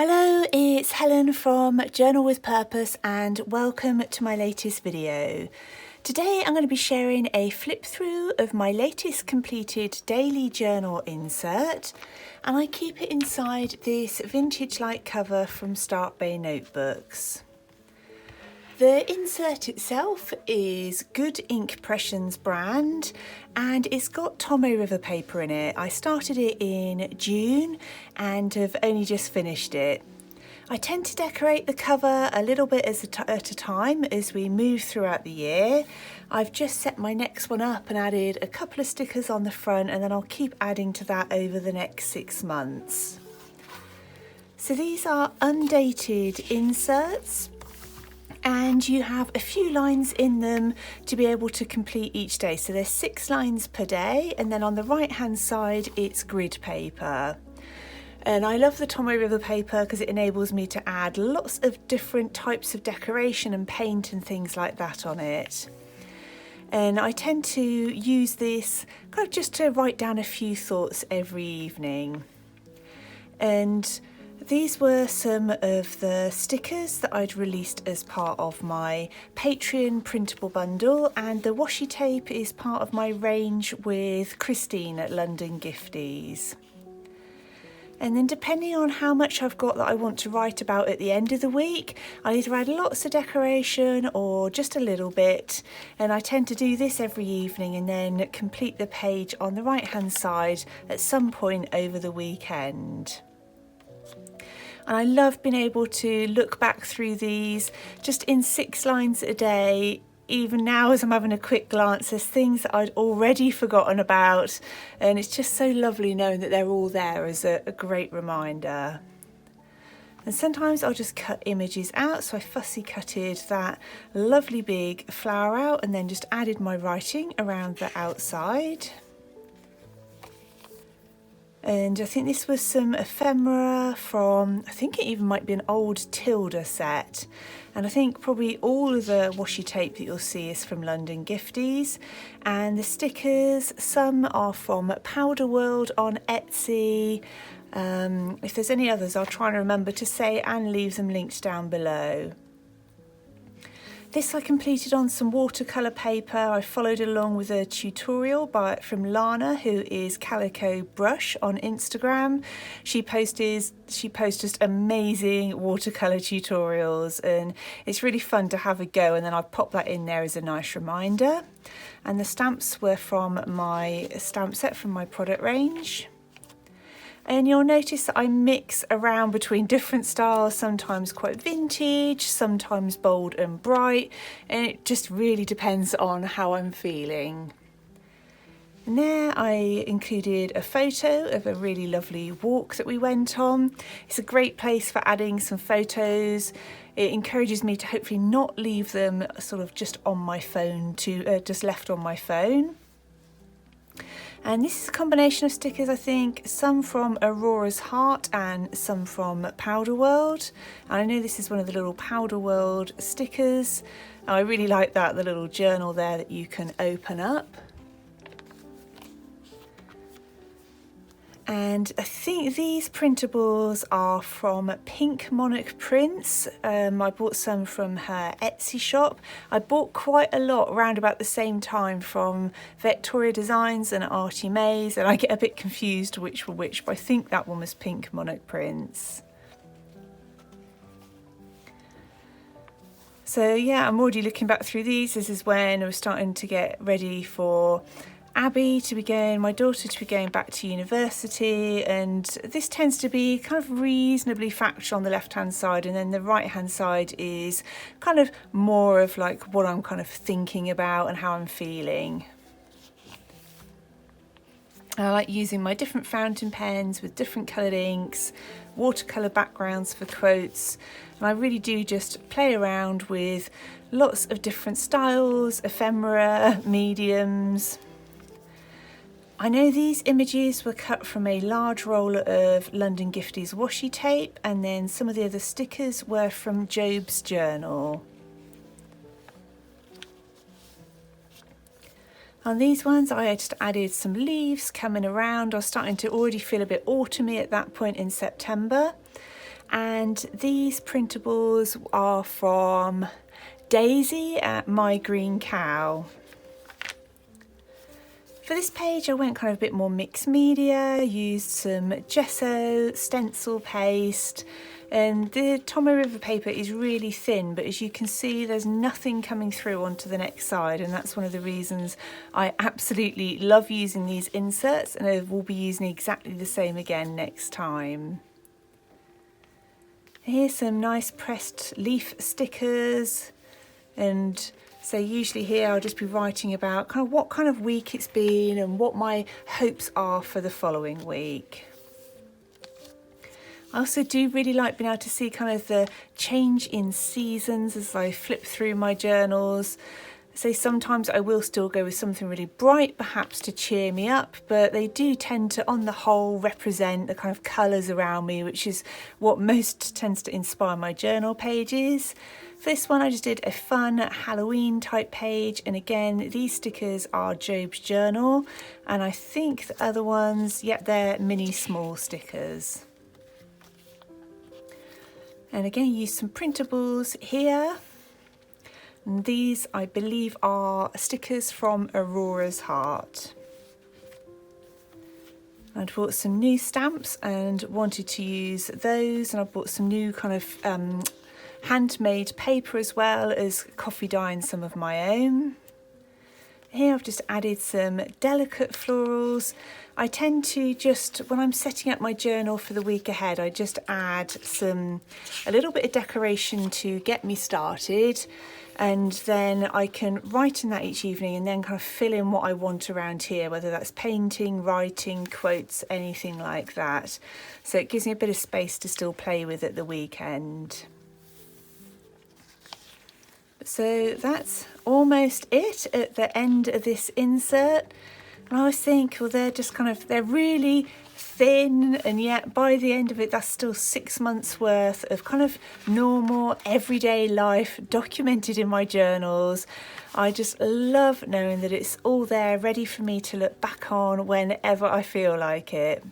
Hello, it's Helen from Journal with Purpose and welcome to my latest video. Today I'm going to be sharing a flip through of my latest completed daily journal insert, and I keep it inside this vintage light cover from Start Bay Notebooks. The insert itself is Good Ink Impressions brand and it's got Tomoe River paper in it. I started it in June and have only just finished it. I tend to decorate the cover a little bit at a time as we move throughout the year. I've just set my next one up and added a couple of stickers on the front, and then I'll keep adding to that over the next 6 months. So these are undated inserts, and you have a few lines in them to be able to complete each day. So there's 6 lines per day, and then on the right hand side it's grid paper. And I love the Tomoe River paper because it enables me to add lots of different types of decoration and paint and things like that on it. And I tend to use this kind of just to write down a few thoughts every evening. And these were some of the stickers that I'd released as part of my Patreon printable bundle, and the washi tape is part of my range with Christine at London Gifties. And then depending on how much I've got that I want to write about at the end of the week, I'll either add lots of decoration or just a little bit. And I tend to do this every evening and then complete the page on the right hand side at some point over the weekend. And I love being able to look back through these just in 6 lines a day. Even now as I'm having a quick glance, there's things that I'd already forgotten about, and it's just so lovely knowing that they're all there as a great reminder. And sometimes I'll just cut images out, so I fussy cutted that lovely big flower out and then just added my writing around the outside. And I think this was some ephemera from, I think it even might be an old Tilda set. And I think probably all of the washi tape that you'll see is from London Gifties. And the stickers, some are from Powder World on Etsy. If there's any others, I'll try and remember to say and leave them linked down below. This I completed on some watercolour paper. I followed along with a tutorial from Lana, who is Calico Brush on Instagram. She posts just amazing watercolour tutorials, and it's really fun to have a go, and then I pop that in there as a nice reminder. And the stamps were from my stamp set from my product range. And you'll notice that I mix around between different styles, sometimes quite vintage, sometimes bold and bright, and it just really depends on how I'm feeling. And there I included a photo of a really lovely walk that we went on. It's a great place for adding some photos. It encourages me to hopefully not leave them sort of just on my phone, just left on my phone. And this is a combination of stickers, I think, some from Aurora's Heart and some from Powder World. And I know this is one of the little Powder World stickers. And I really like that, the little journal there that you can open up. And I think these printables are from Pink Monarch Prints. I bought some from her Etsy shop. I bought quite a lot around about the same time from Victoria Designs and Artie Mays, and I get a bit confused which were which, but I think that one was Pink Monarch Prints. So yeah, I'm already looking back through these. This is when I was starting to get ready for Abby to be going, my daughter to be going back to university, and this tends to be kind of reasonably factual on the left hand side, and then the right hand side is kind of more of like what I'm kind of thinking about and how I'm feeling. I like using my different fountain pens with different coloured inks, watercolour backgrounds for quotes, and I really do just play around with lots of different styles, ephemera, mediums. I know these images were cut from a large roll of London Gifties washi tape, and then some of the other stickers were from Job's journal. On these ones I just added some leaves coming around. I was starting to already feel a bit autumny at that point in September. And these printables are from Daisy at My Green Cow. For this page I went kind of a bit more mixed media, used some gesso, stencil paste, and the Tomoe River paper is really thin, but as you can see there's nothing coming through onto the next side, and that's one of the reasons I absolutely love using these inserts, and I will be using exactly the same again next time. Here's some nice pressed leaf stickers, and so usually here I'll just be writing about kind of what kind of week it's been and what my hopes are for the following week. I also do really like being able to see kind of the change in seasons as I flip through my journals. So sometimes I will still go with something really bright, perhaps to cheer me up, but they do tend to, on the whole, represent the kind of colours around me, which is what most tends to inspire my journal pages. For this one I just did a fun Halloween type page, and again these stickers are Job's journal, and I think the other ones, yep, they're mini small stickers. And again use some printables here. And these I believe are stickers from Aurora's Heart. I'd bought some new stamps and wanted to use those, and I bought some new kind of handmade paper as well as coffee dye and some of my own. Here I've just added some delicate florals. I tend to just, when I'm setting up my journal for the week ahead, I just add a little bit of decoration to get me started, and then I can write in that each evening and then kind of fill in what I want around here, whether that's painting, writing, quotes, anything like that. So it gives me a bit of space to still play with at the weekend. So that's almost it at the end of this insert. And I always think, well, they're really thin, and yet by the end of it, that's still 6 months worth of kind of normal everyday life documented in my journals. I just love knowing that it's all there ready for me to look back on whenever I feel like it.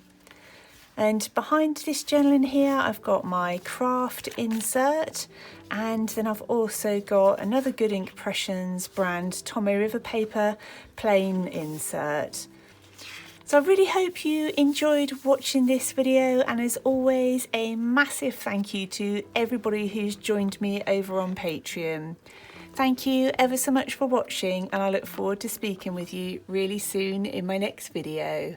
And behind this journal in here, I've got my craft insert, and then I've also got another Good Ink Impressions brand Tomoe River paper plain insert. So I really hope you enjoyed watching this video, and as always, a massive thank you to everybody who's joined me over on Patreon. Thank you ever so much for watching, and I look forward to speaking with you really soon in my next video.